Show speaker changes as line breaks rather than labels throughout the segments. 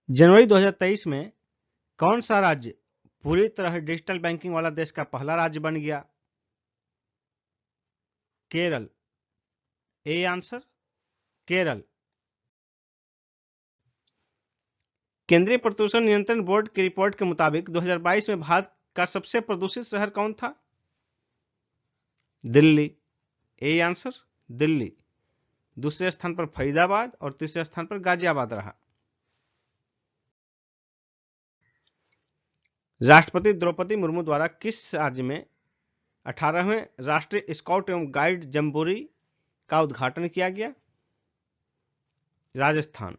जनवरी 2023 में कौन सा राज्य पूरी तरह डिजिटल बैंकिंग वाला देश का पहला राज्य बन गया? केरल। A answer Kerala. केंद्रीय प्रदूषण नियंत्रण बोर्ड की रिपोर्ट के मुताबिक 2022 में भारत का सबसे प्रदूषित शहर कौन था? दिल्ली। A answer Delhi. दूसरे स्थान पर फरीदाबाद और तीसरे स्थान पर गाजियाबाद रहा। राष्ट्रपति द्रौपदी मुर्मू द्वारा किस राज्य में 18वें राष्ट्रीय स्काउट एवं गाइड जम्बोरी का उद्घाटन किया गया? राजस्थान।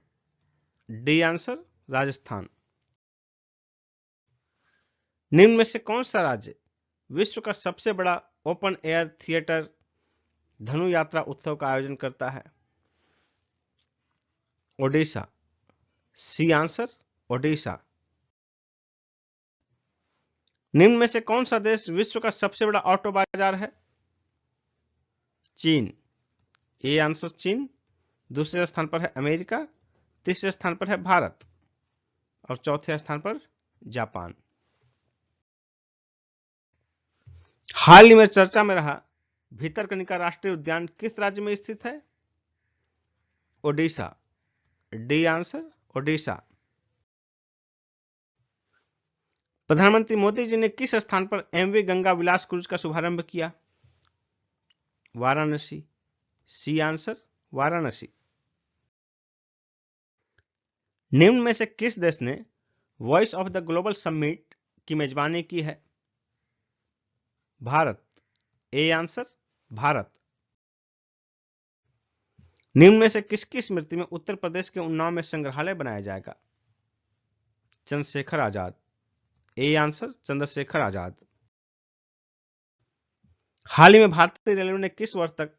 D answer Rajasthan. निम्न में से कौन सा राज्य विश्व का सबसे बड़ा ओपन एयर थिएटर धनु यात्रा उत्सव का आयोजन करता है? ओडिशा। C answer Odisha. निम्न में से कौन सा देश विश्व का सबसे बड़ा ऑटो बाजार है? चीन। ए आंसर चीन। दूसरे स्थान पर है अमेरिका, तीसरे स्थान पर है भारत और चौथे स्थान पर जापान। हाल ही में चर्चा में रहा भितरकनिका राष्ट्रीय उद्यान किस राज्य में स्थित है? ओडिशा। D answer Odisha. प्रधानमंत्री मोदी जी ने किस स्थान पर एमवी गंगा विलास क्रूज का शुभारंभ किया? वाराणसी। C answer Varanasi. निम्न में से किस देश ने voice of the global summit की मेजबानी की है? भारत। A answer Bharat. निम्न में से किसकी स्मृति में उत्तर प्रदेश के उन्नाव में संग्रहालय बनाया जाएगा? चंद्रशेखर आजाद। A answer Chandrashekhar Azad. हाल ही में भारतीय रेलवे ने किस वर्ष तक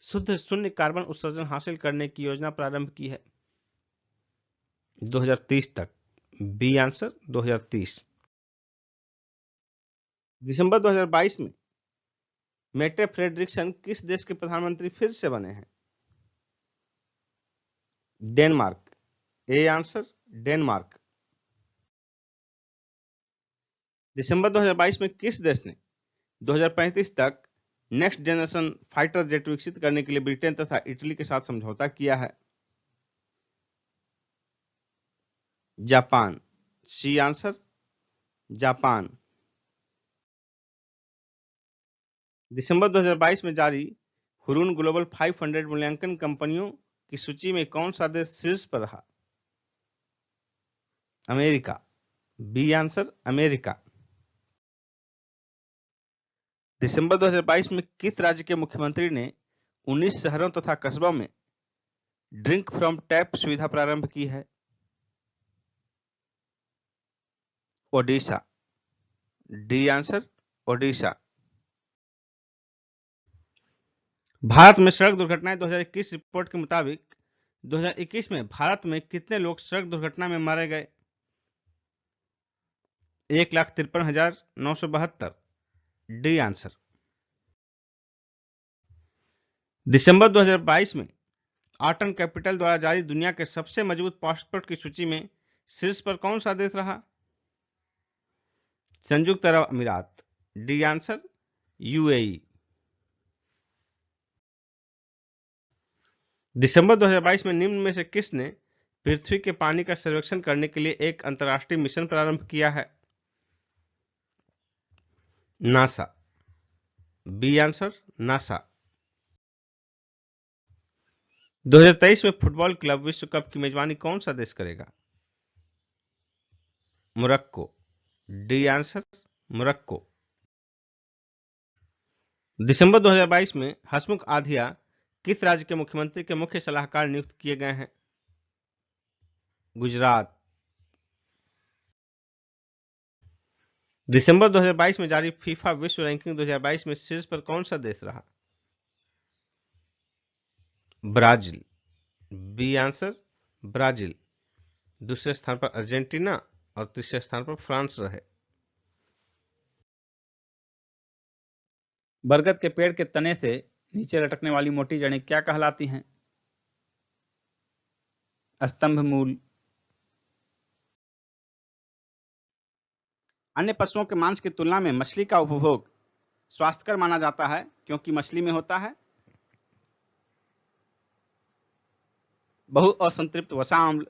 शुद्ध शून्य कार्बन उत्सर्जन हासिल करने की योजना प्रारंभ की है? 2030 तक। B answer 2030। दिसंबर 2022 में मेटे फ्रेडरिक्सन किस देश के प्रधानमंत्री फिर से बने हैं? डेनमार्क। A answer Denmark. दिसंबर 2022 में किस देश ने 2035 तक नेक्स्ट जनरेशन फाइटर जेट विकसित करने के लिए ब्रिटेन तथा इटली के साथ समझौता किया है? जापान। C answer Japan. दिसंबर 2022 में जारी हुरून ग्लोबल 500 मूल्यांकन कंपनियों की सूची में कौन सा देश शीर्ष पर रहा? अमेरिका। B answer America. दिसंबर 2022 में किस राज्य के मुख्यमंत्री ने 19 शहरों तथा कस्बों में ड्रिंक फ्रॉम टैप सुविधा प्रारंभ की है? ओडिशा। D answer Odisha. भारत में सड़क दुर्घटनाएं 2021 रिपोर्ट के मुताबिक 2021 में भारत में कितने लोग सड़क दुर्घटना में मारे गए? 1,53,972। D answer. दिसंबर 2022 में ऑटन कैपिटल द्वारा जारी दुनिया के सबसे मजबूत पासपोर्ट की सूची में शीर्ष पर कौन सा देश रहा? संयुक्त अरब अमीरात। D answer UAE. दिसंबर 2022 में निम्न में से किसने पृथ्वी के पानी का सर्वेक्षण करने के लिए एक अंतर्राष्ट्रीय मिशन प्रारंभ किया है? नासा। B answer NASA. 2023 में फुटबॉल क्लब विश्व कप की मेजबानी कौन सा देश करेगा? मोरक्को। D answer Morocco. दिसंबर 2022 में हसमुख आधिया किस राज्य के मुख्यमंत्री के मुख्य सलाहकार नियुक्त किए गए हैं? गुजरात। दिसंबर 2022 में जारी फीफा विश्व रैंकिंग 2022 में शीर्ष पर कौन सा देश रहा? ब्राजील। B answer Brazil. दूसरे स्थान पर अर्जेंटीना और तीसरे स्थान पर फ्रांस रहे।
बरगद के पेड़ के तने से नीचे लटकने वाली मोटी जड़ें क्या कहलाती हैं? स्तंभ मूल।
अन्य पशुओं के मांस की तुलना में मछली का उपभोग स्वास्थ्यकर माना जाता है क्योंकि मछली में होता है बहु असंतृप्त वसा अम्ल,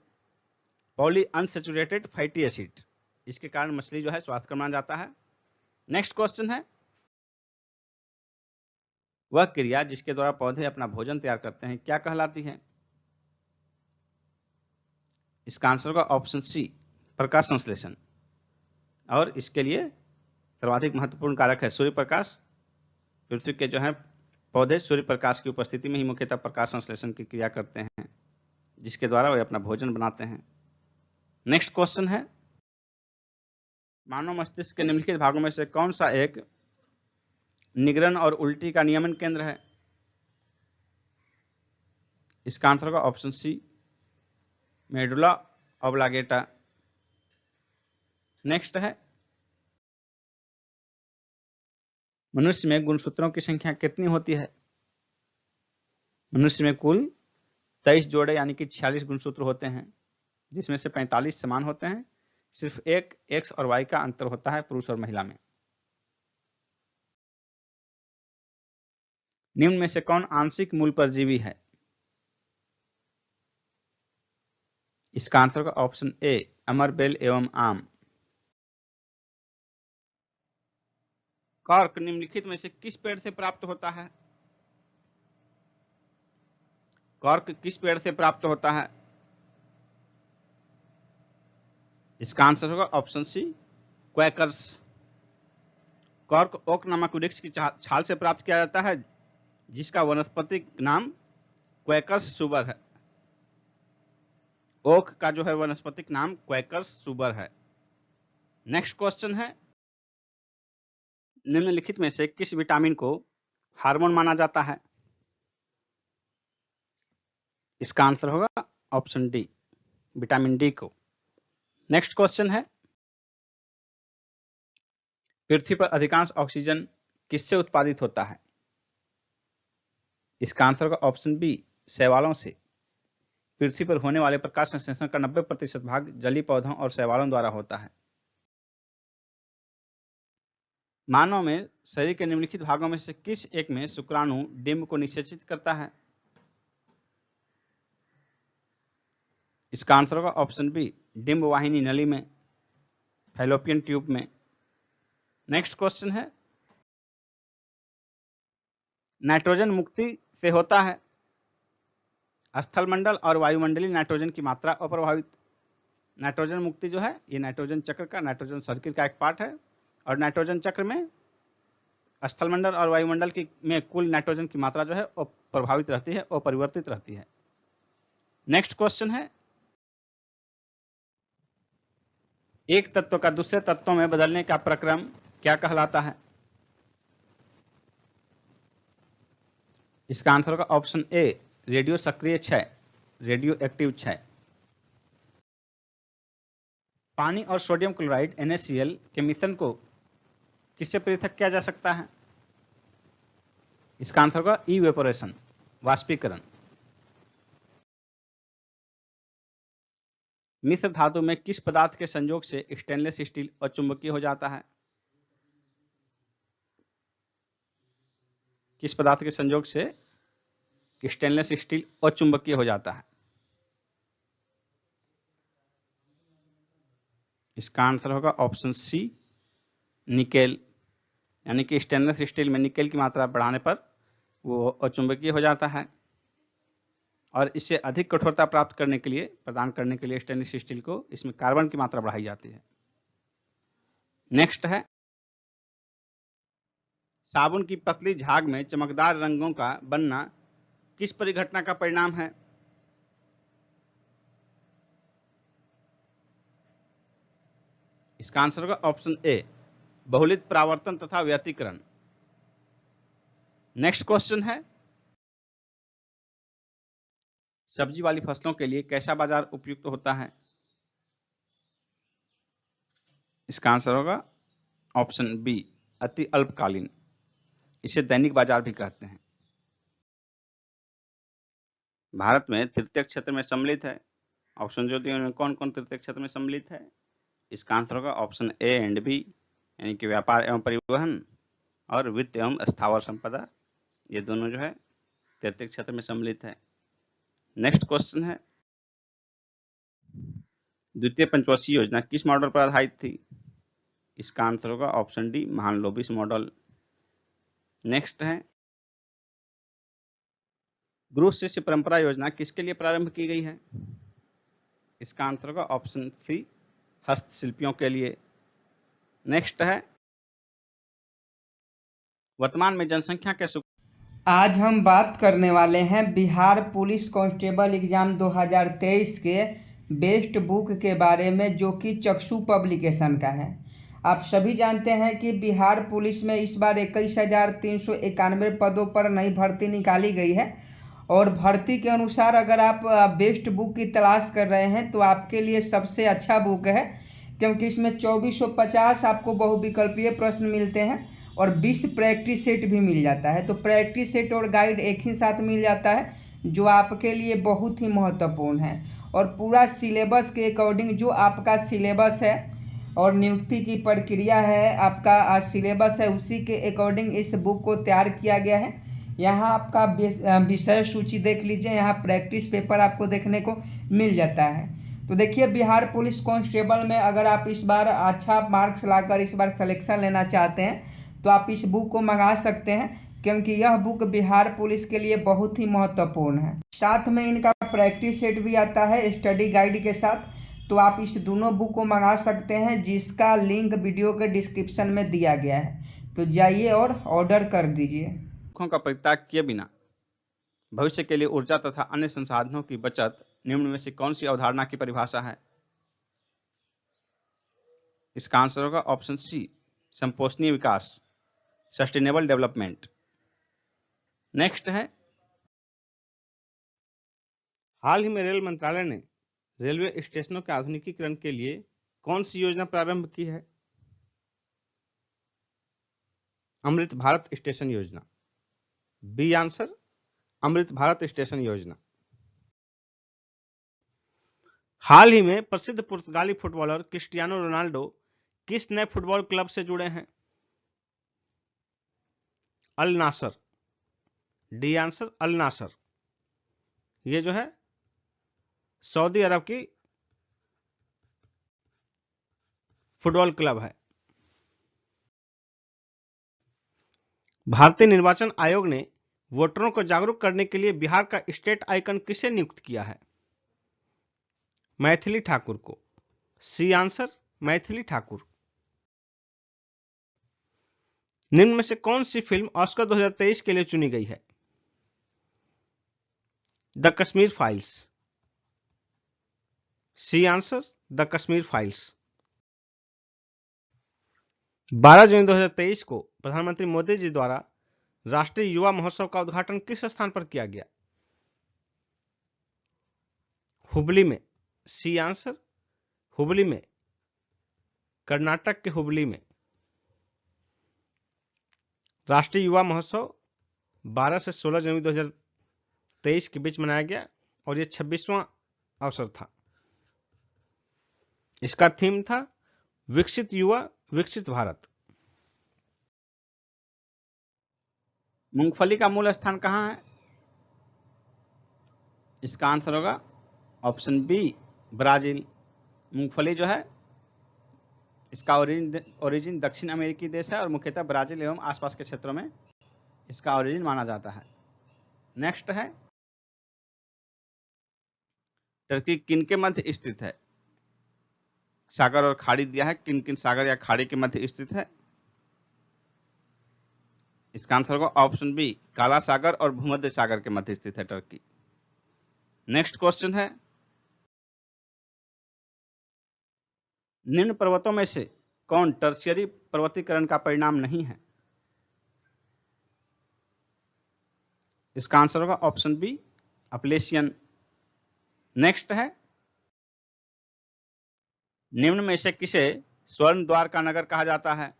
पॉली अनसेचुरेटेड फैटी एसिड। इसके कारण मछली जो है स्वास्थ्यकर माना जाता है। नेक्स्ट क्वेश्चन है, वह क्रिया जिसके द्वारा पौधे अपना भोजन तैयार करते हैं क्या कहलाती है? इसका आंसर होगा ऑप्शन सी, प्रकाश संश्लेषण। और इसके लिए सर्वाधिक महत्वपूर्ण कारक है सूर्य प्रकाश। पृथ्वी के जो है पौधे सूर्य प्रकाश की उपस्थिति में ही मुख्यतः प्रकाश संश्लेषण की क्रिया करते हैं, जिसके द्वारा वे अपना भोजन बनाते हैं। नेक्स्ट क्वेश्चन है, मानव मस्तिष्क के निम्नलिखित भागों में से कौन सा एक निगरण और उल्टी का नियमन केंद्र है? इसका आंसर होगा option C, medulla oblongata. Next है, मनुष्य में गुणसूत्रों की संख्या कितनी होती है? मनुष्य में कुल 23 जोड़े यानी कि 46 गुणसूत्र होते हैं, जिसमें से 45 समान होते हैं। सिर्फ एक एक्स और वाई का अंतर होता है पुरुष और महिला में। निम्न में से कौन आंशिक मूल परजीवी है? इसका आंसर होगा ऑप्शन ए, अमर, बेल एवं आम। कॉर्क निम्नलिखित में से किस पेड़ से प्राप्त होता है? कॉर्क किस पेड़ से प्राप्त होता है? इसका आंसर होगा ऑप्शन सी, क्वैकर्स। कॉर्क ओक नामक वृक्ष की छाल से प्राप्त किया जाता है, जिसका वनस्पतिक नाम क्वैकर्स सुबर है। ओक का जो है वनस्पतिक नाम क्वैकर्स सुबर है। नेक्स्ट क्वेश्चन है, निम्नलिखित में से किस विटामिन को हार्मोन माना जाता है? इसका आंसर होगा ऑप्शन डी, विटामिन डी को। नेक्स्ट क्वेश्चन है, पृथ्वी पर अधिकांश ऑक्सीजन किससे उत्पादित होता है? इसका आंसर होगा ऑप्शन बी, शैवालों से। पृथ्वी पर होने वाले प्रकाश संश्लेषण का 90% भाग जलीय पौधों और शैवालों द्वारा होता है। मानव में शरीर के निम्नलिखित भागों में से किस एक में शुक्राणु डिंब को निषेचित करता है? इसका आंसर होगा ऑप्शन बी, डिंब वाहिनी नली में, फैलोपियन ट्यूब में। नेक्स्ट क्वेश्चन है, नाइट्रोजन मुक्ति से होता है स्थलमंडल और वायुमंडलीय नाइट्रोजन की मात्रा अप्रभावित। नाइट्रोजन मुक्ति जो है ये नाइट्रोजन चक्र का, नाइट्रोजन सर्किल का एक पार्ट है। और नाइट्रोजन चक्र में स्थलमंडल और वायुमंडल की में कुल नाइट्रोजन की मात्रा जो है वो प्रभावित रहती है, वो परिवर्तित रहती है। नेक्स्ट क्वेश्चन है, एक तत्व का दूसरे तत्वों में बदलने का प्रक्रम क्या कहलाता है? इसका आंसर होगा ऑप्शन ए, रेडियो सक्रिय क्षय, रेडियो एक्टिव क्षय। पानी और सोडियम क्लोराइड NaCl के मिश्रण को किससे पृथक किया जा सकता है? इसका आंसर होगा इवेपोरेशन, वाष्पीकरण। मिश्र धातु में किस पदार्थ के संयोग से स्टेनलेस स्टील अचुंबकीय हो जाता है? किस पदार्थ के संयोग से स्टेनलेस स्टील अचुंबकीय हो जाता है? इसका आंसर होगा ऑप्शन सी, निकेल। यानी कि स्टेनलेस स्टील में निकेल की मात्रा बढ़ाने पर वो अचुंबकीय हो जाता है, और इससे अधिक कठोरता प्राप्त करने के लिए, प्रदान करने के लिए स्टेनलेस स्टील को इसमें कार्बन की मात्रा बढ़ाई जाती है। नेक्स्ट है, साबुन की पतली झाग में चमकदार रंगों का बनना किस परिघटना का परिणाम है? इसका आंसर होगा ऑप्शन ए, बहुलित परावर्तन तथा व्यतिकरण। नेक्स्ट क्वेश्चन है, सब्जी वाली फसलों के लिए कैसा बाजार उपयुक्त होता है? इसका आंसर होगा ऑप्शन बी, अति अल्पकालीन। इसे दैनिक बाजार भी कहते हैं। भारत में तृतीय क्षेत्र में सम्मिलित है। ऑप्शन जो दिए उनमें कौन कौन तृतीय क्षेत्र में सम्मिलित है? इसका आंसर होगा ऑप्शन ए एंड बी, यानी कि व्यापार एवं परिवहन और वित्त एवं स्थावर संपदा, ये दोनों जो है तैंतीस क्षेत्र में सम्मिलित है। नेक्स्ट क्वेश्चन है, द्वितीय पंचवर्षीय योजना किस मॉडल पर आधारित थी? इसका आंसर होगा option D Mahalanobis model. Next है, गुरु शिष्य परंपरा योजना किसके लिए प्रारंभ की गई है? इसका आंसर होगा ऑप्शन सी हस्तशिल्पियों के लिए। नेक्स्ट है, वर्तमान में जनसंख्या के
आज हम बात करने वाले हैं बिहार पुलिस कांस्टेबल एग्जाम 2023 के बेस्ट बुक के बारे में, जो कि चक्षु पब्लिकेशन का है। आप सभी जानते हैं कि बिहार पुलिस में इस बार 21,391 पदों पर नई भर्ती निकाली गई है और भर्ती के अनुसार अगर आप बेस्ट बुक की तलाश कर रहे हैं तो आपके लिए सबसे अच्छा बुक है, क्योंकि इसमें 2450 आपको बहुविकल्पीय प्रश्न मिलते हैं और 20 प्रैक्टिस सेट भी मिल जाता है। तो प्रैक्टिस सेट और गाइड एक ही साथ मिल जाता है, जो आपके लिए बहुत ही महत्वपूर्ण है। और पूरा सिलेबस के अकॉर्डिंग जो आपका सिलेबस है और नियुक्ति की प्रक्रिया है, आपका सिलेबस है, उसी के अकॉर्डिंग इस बुक को तैयार किया गया है। यहाँ आपका विषय सूची देख लीजिए, यहाँ प्रैक्टिस पेपर आपको देखने को मिल जाता है। तो देखिए, बिहार पुलिस कांस्टेबल में अगर आप इस बार अच्छा मार्क्स लाकर इस बार सिलेक्शन लेना चाहते हैं तो आप इस बुक को मंगा सकते हैं, क्योंकि यह बुक बिहार पुलिस के लिए बहुत ही महत्वपूर्ण है। साथ में इनका प्रैक्टिस सेट भी आता है स्टडी गाइड के साथ, तो आप इस दोनों बुक को मंगा सकते हैं, जिसका लिंक वीडियो के डिस्क्रिप्शन में दिया गया है। तो जाइए और ऑर्डर कर दीजिए।
का परित्याग किए बिना भविष्य के लिए ऊर्जा तथा अन्य संसाधनों की बचत निम्न में से कौन सी अवधारणा की परिभाषा है? इसका आंसर होगा ऑप्शन सी संपोषणीय विकास, सस्टेनेबल डेवलपमेंट। नेक्स्ट है, हाल ही में रेल मंत्रालय ने रेलवे स्टेशनों के आधुनिकीकरण के लिए कौन सी योजना प्रारंभ की है? अमृत भारत स्टेशन योजना। B answer Amrit Bharat station योजना। हाल ही में प्रसिद्ध पुर्तगाली फुटबॉलर क्रिस्टियानो रोनाल्डो किस नए फुटबॉल क्लब से जुड़े हैं? अल नासर। डी आंसर अल नासर। ये जो है सऊदी अरब की फुटबॉल क्लब है। भारतीय निर्वाचन आयोग ने वोटरों को जागरूक करने के लिए बिहार का स्टेट आइकन किसे नियुक्त किया है? मैथिली ठाकुर को। C answer Maithili Thakur. निम्न में से कौन सी फिल्म ऑस्कर 2023 के लिए चुनी गई है? The Kashmir files. C answer the Kashmir files. 12 June 2023 को प्रधानमंत्री मोदी जी द्वारा राष्ट्रीय युवा महोत्सव का उद्घाटन किस स्थान पर किया गया? हुबली में। सी आंसर हुबली में, कर्नाटक के हुबली में। राष्ट्रीय युवा महोत्सव 12 से 16 जनवरी 2023 के बीच मनाया गया और यह 26वां अवसर था। इसका थीम था विकसित युवा विकसित भारत। मूंगफली का मूल स्थान कहां है? इसका आंसर होगा ऑप्शन बी ब्राजील। मूंगफली जो है इसका ओरिजिन दक्षिण अमेरिकी देश है और मुख्यतः ब्राजील एवं आसपास के क्षेत्रों में इसका ओरिजिन माना जाता है। नेक्स्ट है, टर्की किन के मध्य स्थित है? सागर और खाड़ी दिया है, किन किन सागर या खाड़ी के मध्य स्थित है? इसका आंसर होगा ऑप्शन बी काला सागर और भूमध्य सागर के मध्य स्थित है टर्की। नेक्स्ट क्वेश्चन है, निम्न पर्वतों में से कौन टर्शियरी पर्वतीकरण का परिणाम नहीं है? इसका आंसर होगा ऑप्शन बी अपलेशियन। नेक्स्ट है, निम्न में से किसे स्वर्ण द्वार का नगर कहा जाता है?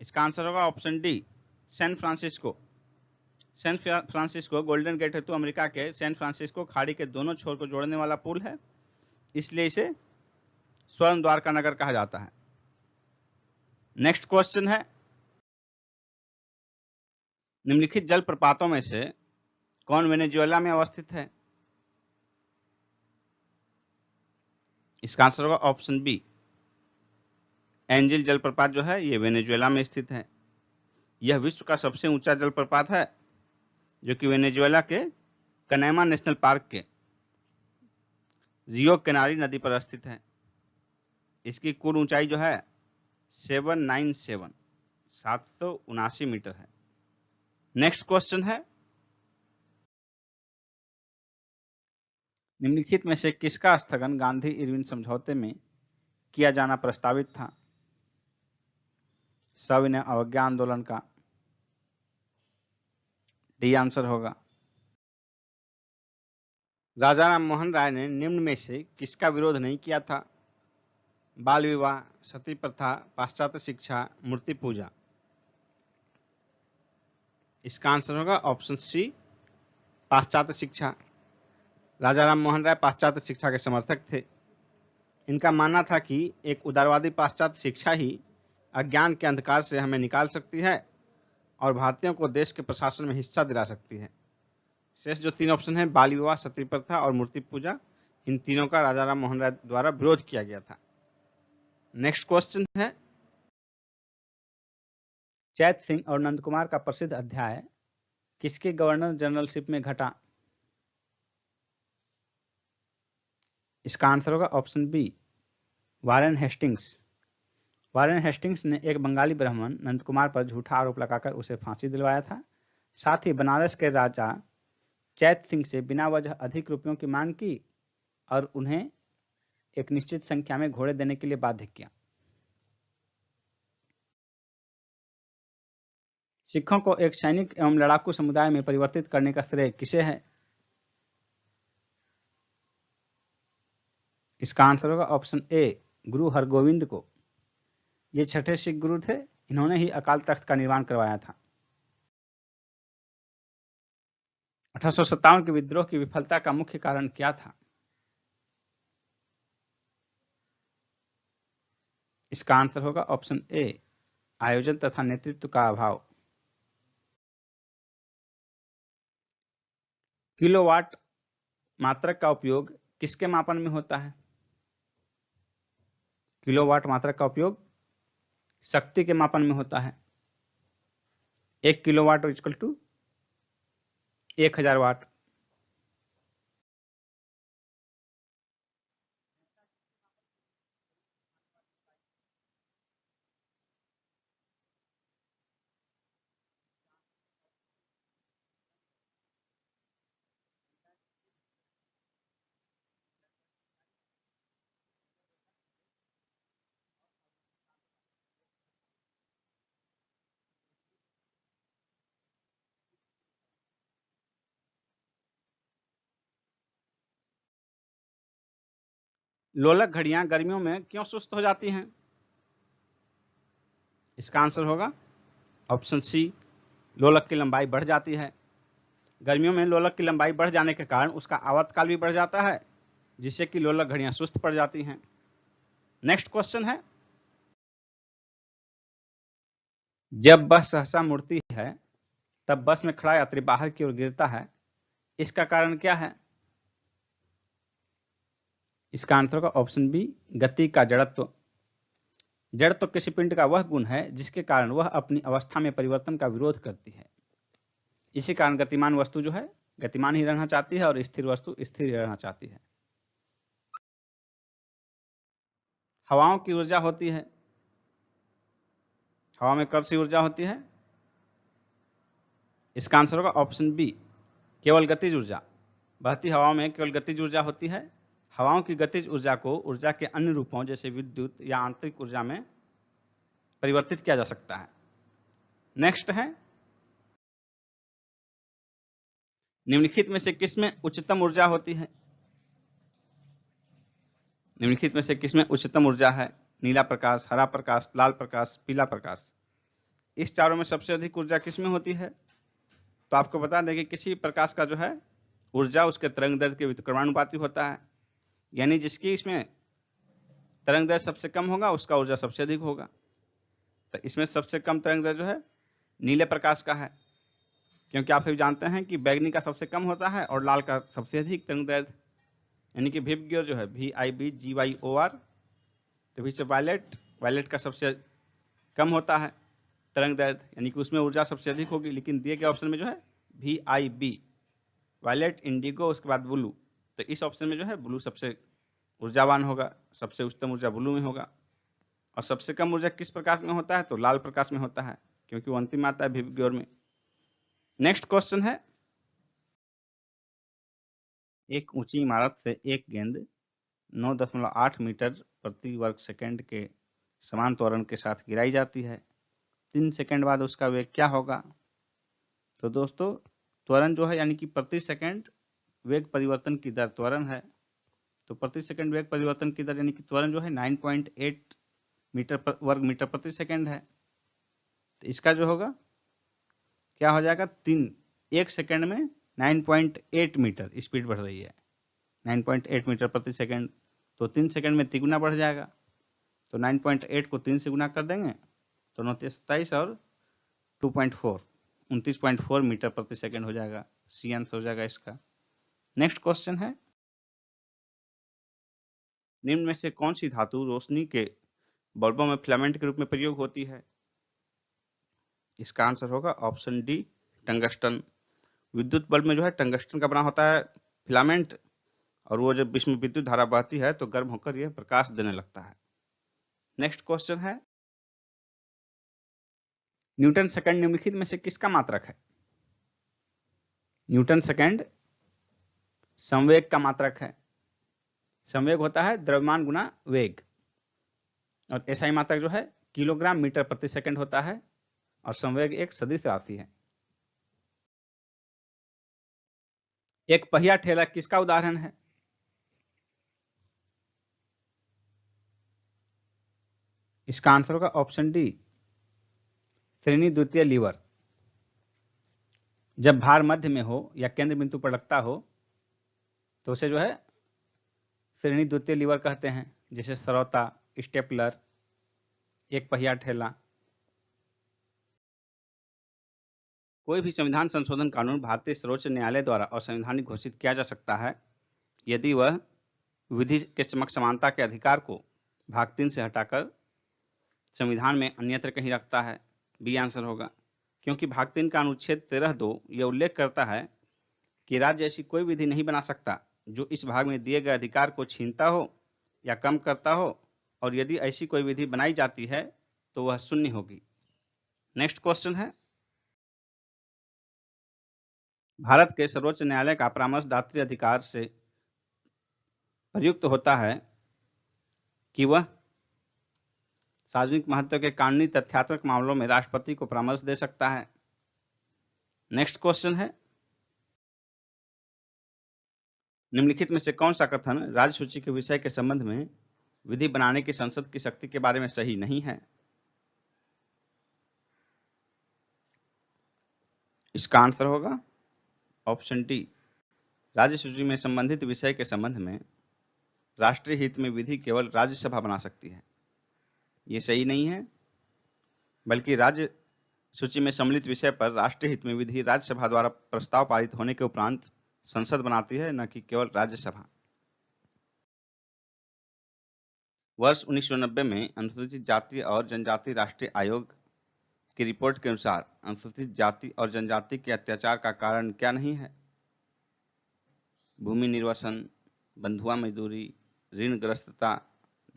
इसका आंसर होगा option D San Francisco. San Francisco Golden Gate हेतु अमेरिका के सैन फ्रांसिस्को खाड़ी के दोनों छोर को जोड़ने वाला पुल है, इसलिए इसे स्वर्ण द्वार का नगर कहा जाता है। नेक्स्ट क्वेश्चन है, निम्नलिखित जलप्रपातों में से कौन वेनेजुएला में अवस्थित है? इसका आंसर होगा ऑप्शन बी, एंजिल जलप्रपात जो है ये वेनेजुएला में स्थित है। यह विश्व का सबसे ऊंचा जलप्रपात है जो कि वेनेजुएला के कनैमा नेशनल पार्क के रियो केनारी नदी पर स्थित है। इसकी कुल ऊंचाई जो है 779 मीटर है। नेक्स्ट क्वेश्चन है, निम्नलिखित में से किसका स्थगन गांधी इरविन समझौते में किया जाना प्रस्तावित था? सविनय अवज्ञा आंदोलन का। डी आंसर होगा। राजा राम मोहन राय ने निम्न में से किसका विरोध नहीं किया था? बाल विवाह, सती प्रथा, पाश्चात्य शिक्षा, मूर्ति पूजा। इसका आंसर होगा ऑप्शन सी, पाश्चात्य शिक्षा। राजा राम मोहन राय पाश्चात्य शिक्षा के समर्थक थे। इनका मानना था कि एक उदारवादी पाश्चात्य शिक्षा ही अज्ञान के अंधकार से हमें निकाल सकती है और भारतीयों को देश के प्रशासन में हिस्सा दिला सकती है। शेष जो 3 ऑप्शन है, बाल विवाह, सती प्रथा और मूर्ति पूजा, इन तीनों का राजा राम मोहन राय द्वारा विरोध किया गया था। नेक्स्ट क्वेश्चन है,
चैत सिंह और नंद कुमार का प्रसिद्ध अध्याय किसके गवर्नर जनरलशिप में घटा?
इसका आंसर होगा option B, Warren Hastings. Warren Hastings ने एक बंगाली ब्राह्मण नंद कुमार पर झूठा आरोप लगाकर उसे फांसी दिलवाया था। साथ ही बनारस के राजा चैत सिंह से बिना वजह अधिक रुपयों की मांग की और उन्हें एक निश्चित संख्या में घोड़े देने के लिए बाध्य किया। सिखों को एक सैनिक एवं लड़ाकू समुदाय में परिवर्तित करने का श्रेय किसे है? इसका आंसर होगा ऑप्शन ए, गुरु हरगोविंद को। ये 6ठे सिख गुरु थे। इन्होंने ही अकाल तख्त का निर्माण करवाया था। 1857 के विद्रोह की विफलता का मुख्य कारण क्या था? इसका आंसर होगा ऑप्शन ए, आयोजन तथा नेतृत्व का अभाव। किलोवाट मात्रक का उपयोग किसके मापन में होता है? किलोवाट मात्रक का उपयोग शक्ति के मापन में होता है। 1 किलोवाट इक्वल टू 1000 वाट। लोलक घड़ियां गर्मियों में क्यों सुस्त हो जाती हैं? इसका आंसर होगा ऑप्शन सी, लोलक की लंबाई बढ़ जाती है। गर्मियों में लोलक की लंबाई बढ़ जाने के कारण उसका आवर्तकाल भी बढ़ जाता है, जिससे कि लोलक घड़ियां सुस्त पड़ जाती हैं। नेक्स्ट क्वेश्चन है, जब बस सहसा मुड़ती है तब बस में खड़ा यात्री बाहर की ओर गिरता है, इसका कारण क्या है? इसका आंसर होगा ऑप्शन बी, गति का जड़त्व। जड़त्व किसी पिंड का वह गुण है जिसके कारण वह अपनी अवस्था में परिवर्तन का विरोध करती है। इसी कारण गतिमान वस्तु जो है गतिमान ही रहना चाहती है और स्थिर वस्तु स्थिर ही रहना चाहती है। हवाओं की ऊर्जा होती है। हवा में कौन सी ऊर्जा होती है? इसका आंसर होगा ऑप्शन बी, केवल गतिज ऊर्जा। बहती हवाओं में केवल गतिज ऊर्जा होती है। हवाओं की गतिज ऊर्जा को ऊर्जा के अन्य रूपों जैसे विद्युत या आंतरिक ऊर्जा में परिवर्तित किया जा सकता है। नेक्स्ट है, निम्नलिखित में से किसमें उच्चतम ऊर्जा होती है? निम्नलिखित में से किसमें उच्चतम ऊर्जा है? नीला प्रकाश, हरा प्रकाश, लाल प्रकाश, पीला प्रकाश। इस चारों में सबसे अधिक ऊर्जा किसमें होती है? तो आपको बता दें कि किसी प्रकाश का जो है ऊर्जा उसके तरंग दैर्ध्य के व्युत्क्रमानुपाती होता है, यानी जिसकी इसमें तरंग दैर्घ्य सबसे कम होगा उसका ऊर्जा सबसे अधिक होगा। तो इसमें सबसे कम तरंग दैर्घ्य जो है नीले प्रकाश का है, क्योंकि आप सभी जानते हैं कि बैगनी का सबसे कम होता है और लाल का सबसे अधिक तरंग दैर्घ्य, यानी कि VIBGYOR जो है VIBGYOR। तो से वायलेट का सबसे कम होता है तरंग दैर्घ्य, यानी कि उसमें ऊर्जा सबसे अधिक होगी। लेकिन दिए गए ऑप्शन में जो है VIB वायलेट, इंडिगो, उसके बाद ब्लू। तो इस ऑप्शन में जो है ब्लू सबसे ऊर्जावान होगा, सबसे उच्चतम ऊर्जा ब्लू में होगा। और सबसे कम ऊर्जा किस प्रकाश में होता है? तो लाल प्रकाश में होता है, क्योंकि वो अंतिम आता है VIBGYOR में। नेक्स्ट क्वेश्चन है, एक ऊंची इमारत से एक गेंद 9.8 मीटर प्रति वर्ग सेकंड के समान त्वरण के साथ गिराई जाती है। 3 सेकंड बाद उसका वेग क्या होगा? तो दोस्तों त्वरण जो है यानी कि प्रति सेकंड वेग परिवर्तन की दर त्वरण है। तो प्रति सेकंड वेग परिवर्तन की दर यानी कि त्वरण जो है 9.8 वर्ग मीटर प्रति सेकंड है। तो इसका जो होगा क्या हो जाएगा? 1 सेकंड में 9.8 मीटर स्पीड बढ़ रही है, 9.8 मीटर प्रति सेकंड। तो 3 सेकंड में तिगुना बढ़ जाएगा। तो 9.8 को 3 से गुना कर देंगे तो 927 और 2.4 29.4 मीटर प्रति सेकंड हो जाएगा। सी आंसर हो जाएगा इसका। नेक्स्ट क्वेश्चन है, निम्न में से कौन सी धातु रोशनी के बल्बों में फिलामेंट के रूप में प्रयोग होती है? इसका आंसर होगा ऑप्शन डी, टंगस्टन। विद्युत बल्ब में जो है टंगस्टन का बना होता है फिलामेंट, और वो जब इसमें विद्युत धारा बहती है तो गर्म होकर यह प्रकाश देने लगता है। नेक्स्ट क्वेश्चन है, न्यूटन सेकंड निम्नलिखित में से किसका मात्रक है? न्यूटन सेकंड संवेग का मात्रक है। संवेग होता है द्रव्यमान गुना वेग, और एसआई मात्रक जो है किलोग्राम मीटर प्रति सेकंड होता है, और संवेग एक सदिश राशि है। एक पहिया ठेला किसका उदाहरण है? इसका आंसर होगा ऑप्शन डी, श्रेणी द्वितीय लीवर। जब भार मध्य में हो या केंद्र बिंदु पर लगता हो तो उसे जो है श्रेणी द्वितीय लीवर कहते हैं, जैसे सरौता, स्टेपलर, एक पहिया ठेला। कोई भी संविधान संशोधन कानून भारतीय सर्वोच्च न्यायालय द्वारा असंवैधानिक घोषित किया जा सकता है यदि वह विधि के समक्ष समानता के अधिकार को भाग 3 से हटाकर संविधान में अन्यत्र कहीं रखता है। बी आंसर होगा, क्योंकि भाग 3 का अनुच्छेद 13(2) यह उल्लेख करता है कि राज्य ऐसी कोई विधि नहीं बना सकता जो इस भाग में दिए गए अधिकार को छीनता हो या कम करता हो, और यदि ऐसी कोई विधि बनाई जाती है तो वह शून्य होगी। नेक्स्ट क्वेश्चन है, भारत के सर्वोच्च न्यायालय का परामर्शदात्री अधिकार से प्रयुक्त होता है कि वह सार्वजनिक महत्व के कानूनी तथ्यात्मक मामलों में राष्ट्रपति को परामर्श दे सकता है। नेक्स्ट क्वेश्चन है, निम्नलिखित में से कौन सा कथन राज्य सूची के विषय के संबंध में विधि बनाने की संसद की शक्ति के बारे में सही नहीं है? इसका आंसर होगा ऑप्शन डी, राज्य सूची में संबंधित विषय के संबंध में राष्ट्रीय हित में विधि केवल राज्यसभा बना सकती है। ये सही नहीं है, बल्कि राज्य सूची में सम्मिलित विषय पर राष्ट्रीय हित में विधि राज्यसभा द्वारा प्रस्ताव पारित होने के उपरांत संसद बनाती है, न कि केवल राज्यसभा। वर्ष 1990 में अनुसूचित जाति और जनजाति राष्ट्रीय आयोग की रिपोर्ट के अनुसार अनुसूचित जाति और जनजाति के अत्याचार का कारण क्या नहीं है? भूमि निर्वसन, बंधुआ मजदूरी, ऋणग्रस्तता,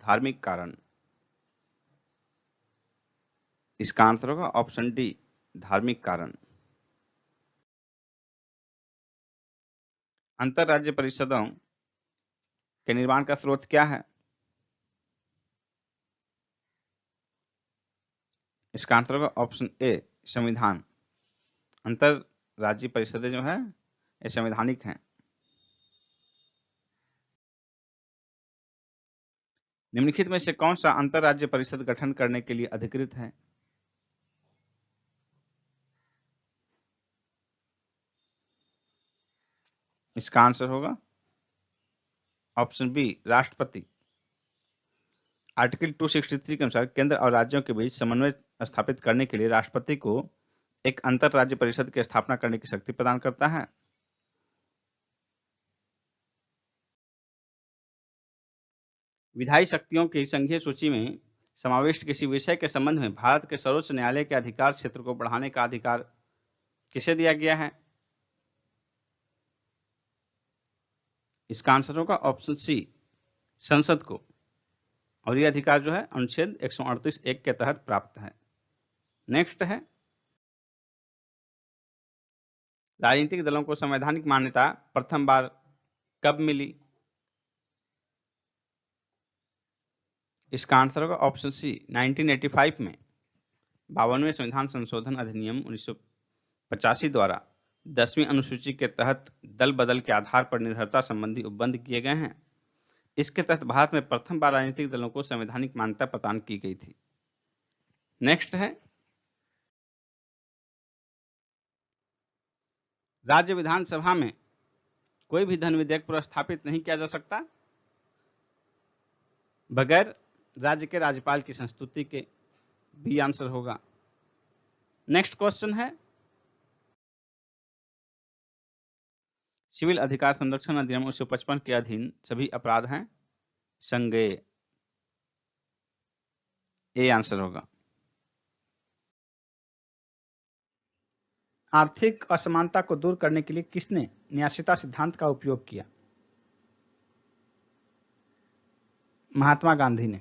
धार्मिक कारण। इसका आंसर होगा ऑप्शन डी, धार्मिक कारण। अंतरराज्य परिषदों के निर्माण का स्रोत क्या है? इसका आंसर होगा ऑप्शन ए, संविधान। अंतरराज्यीय परिषदें जो है ये संवैधानिक हैं। निम्नलिखित में से कौन सा अंतरराज्य परिषद गठन करने के लिए अधिकृत है? इसका आंसर होगा ऑप्शन बी, राष्ट्रपति। आर्टिकल 263 के अनुसार केंद्र और राज्यों के बीच समन्वय स्थापित करने के लिए राष्ट्रपति को एक अंतर राज्य परिषद की स्थापना करने की शक्ति प्रदान करता है। विधायी शक्तियों की संघीय सूची में समाविष्ट किसी विषय के संबंध में भारत के सर्वोच्च न्यायालय के अधिकार क्षेत्र को बढ़ाने का अधिकार किसे दिया गया है? इसका आंसर होगा ऑप्शन सी, संसद को। और यह अधिकार जो है अनुच्छेद 138(1) के तहत प्राप्त है। नेक्स्ट है, राजनीतिक दलों को संवैधानिक मान्यता प्रथम बार कब मिली? इसका आंसर होगा ऑप्शन सी, 1985 में 52वें संविधान संशोधन अधिनियम 1985 द्वारा 10वीं अनुसूची के तहत दल बदल के आधार पर निर्भरता संबंधी उपबंध किए गए हैं। इसके तहत भारत में प्रथम बार राजनीतिक दलों को संवैधानिक मान्यता प्रदान की गई थी। नेक्स्ट है, राज्य विधानसभा में कोई भी धन विधेयक प्रस्थापित नहीं किया जा सकता बगैर राज्य के राज्यपाल की संस्तुति के। बी आंसर होगा। नेक्स्ट क्वेश्चन है, सिविल अधिकार संरक्षण अधिनियम 1955 के अधीन सभी अपराध हैं संज्ञेय। ए आंसर होगा।
आर्थिक असमानता को दूर करने के लिए किसने न्यासीता सिद्धांत का उपयोग किया? महात्मा गांधी ने।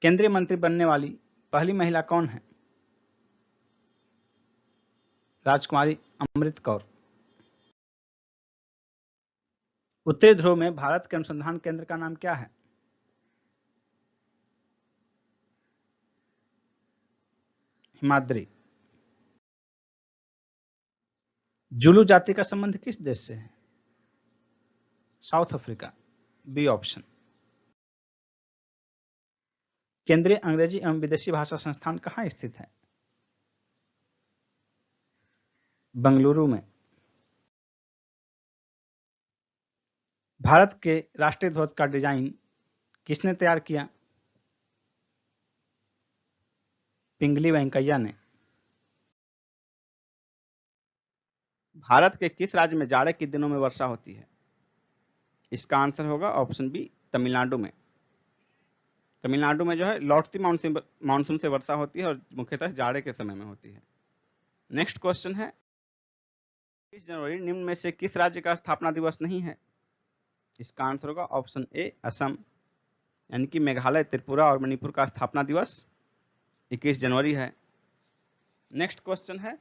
केंद्रीय मंत्री बनने वाली पहली महिला कौन है? राजकुमारी अमृत कौर। उत्तरी ध्रुव में भारत के अनुसंधान केंद्र का नाम क्या है? हिमाद्री। जुलू जाति का संबंध किस देश से है? South Africa. B option. केंद्रीय अंग्रेजी एवं विदेशी भाषा संस्थान कहाँ स्थित है? बंगलुरु में। भारत के राष्ट्रीय ध्वज का डिजाइन किसने तैयार किया? पिंगली वेंकैया ने। भारत के किस राज्य में जाड़े के दिनों में वर्षा होती है? इसका आंसर होगा ऑप्शन बी, तमिलनाडु में। तमिलनाडु में जो है लौटती मानसून से वर्षा होती है और मुख्यतः जाड़े के समय में होती है। नेक्स्ट क्वेश्चन है, 21 जनवरी निम्न में से किस राज्य का स्थापना दिवस नहीं है? इसका आंसर होगा ऑप्शन ए, असम। यानी कि मेघालय, त्रिपुरा और मणिपुर का स्थापना दिवस 21 जनवरी है। नेक्स्ट क्वेश्चन है,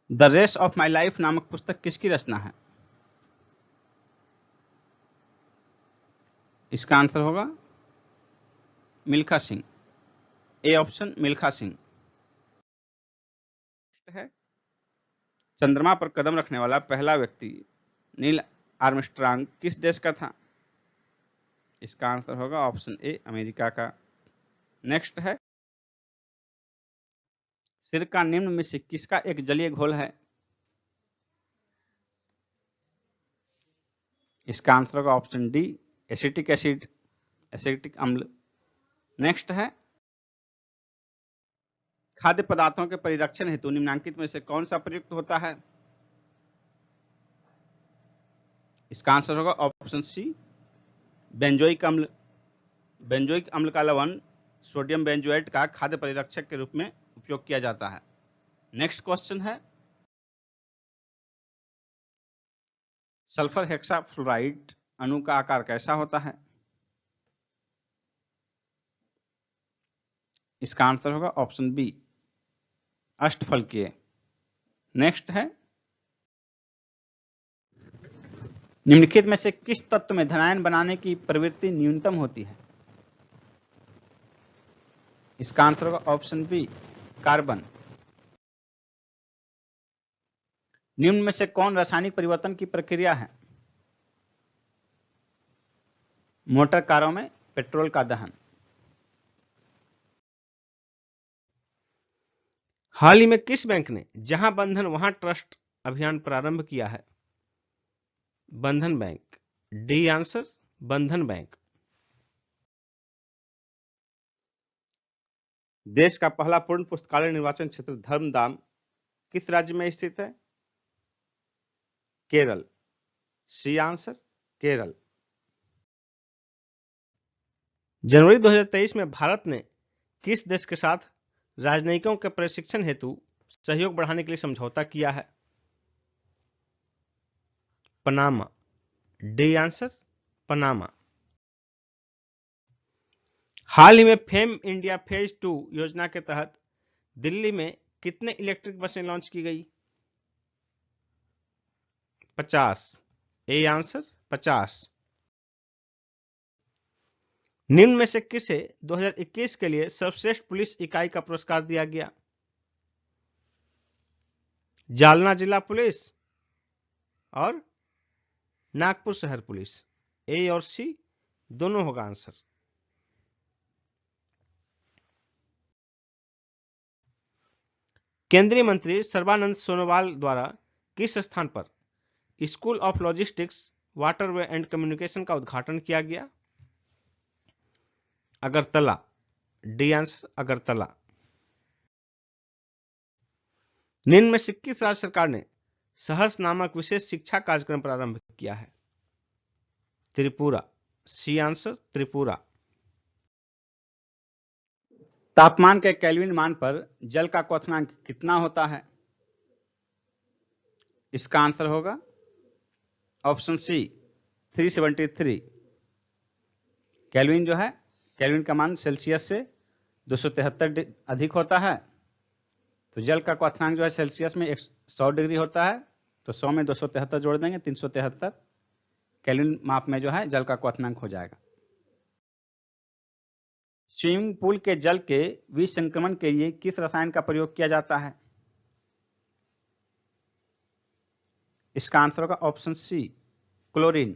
the race of my life नामक पुस्तक किसकी रचना है? इसका आंसर होगा मिल्खा सिंह। A option, Milkha Singh. है, चंद्रमा पर कदम रखने वाला पहला व्यक्ति नील आर्मस्ट्रांग किस देश का था? इसका आंसर होगा ऑप्शन ए, अमेरिका का। नेक्स्ट है, सिरका निम्न में से किसका एक जलीय घोल है? इसका आंसर होगा option D, acetic acid, acetic अम्ल। नेक्स्ट है, खाद्य पदार्थों के परिरक्षण हेतु निम्नलिखित में से कौन सा प्रयुक्त होता है? इसका आंसर होगा ऑप्शन सी, बेंजोइक अम्ल। बेंजोइक अम्ल का लवण सोडियम बेंजोएट का खाद्य परिरक्षक के रूप में उपयोग किया जाता है। नेक्स्ट क्वेश्चन है, सल्फर हेक्साफ्लोराइड अणु का आकार कैसा होता है? इसका आंसर होगा ऑप्शन बी, अष्टफलकीय। नेक्स्ट है, निम्नलिखित में से किस तत्व में धनायन बनाने की प्रवृत्ति न्यूनतम होती है? इसका आंसर होगा ऑप्शन बी, कार्बन। निम्न में से कौन रासायनिक परिवर्तन की प्रक्रिया है? मोटर कारों में पेट्रोल का दहन।
हाल ही में किस बैंक ने जहां बंधन वहां ट्रस्ट अभियान प्रारंभ किया है? बंधन बैंक। डी आंसर बंधन बैंक।
देश का पहला पूर्ण पुस्तकालय निर्वाचन क्षेत्र धर्मधाम किस राज्य में स्थित है? केरल। C answer Kerala.
जनवरी 2023 में भारत ने किस देश के साथ राजनयिकों के प्रशिक्षण हेतु सहयोग बढ़ाने के लिए समझौता किया है? पनामा। D answer Panama. हाल ही में फेम इंडिया फेज 2 योजना के तहत दिल्ली में कितने इलेक्ट्रिक बसें लॉन्च की गई? 50। A answer 50। निम्न में से किसे 2021 के लिए सर्वश्रेष्ठ पुलिस इकाई का पुरस्कार दिया गया? जालना जिला पुलिस और नागपुर शहर पुलिस। ए और सी दोनों होगा आंसर। केंद्रीय मंत्री सर्बानंद सोनोवाल द्वारा किस स्थान पर school of logistics waterway and communication का उद्घाटन किया गया? अगरतला। D answer Agartala. निम्न में से किस राज्य सरकार ने सहर्ष नामक विशेष शिक्षा कार्यक्रम प्रारंभ किया है? त्रिपुरा। C answer Tripura.
तापमान के केल्विन मान पर जल का क्वथनांक कितना होता है? इसका आंसर होगा ऑप्शन सी 373। केल्विन जो है, केल्विन का मान सेल्सियस से 273 अधिक होता है, तो जल का क्वथनांक जो है सेल्सियस में 100 डिग्री होता है, तो 100 में 273 जोड़ देंगे, 373 केल्विन माप में जो है जल का क्वथनांक हो जाएगा। स्विमिंग पूल के जल के विसंक्रमण के लिए किस रसायन का प्रयोग किया जाता है? इसका आंसर होगा ऑप्शन सी क्लोरीन।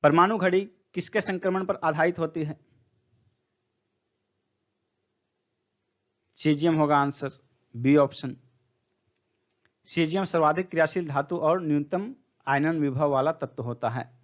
परमाणु घड़ी किसके संक्रमण पर आधारित होती है? सीजियम होगा आंसर बी ऑप्शन। सीजियम सर्वाधिक क्रियाशील धातु और न्यूनतम आयनन विभव वाला तत्व होता है।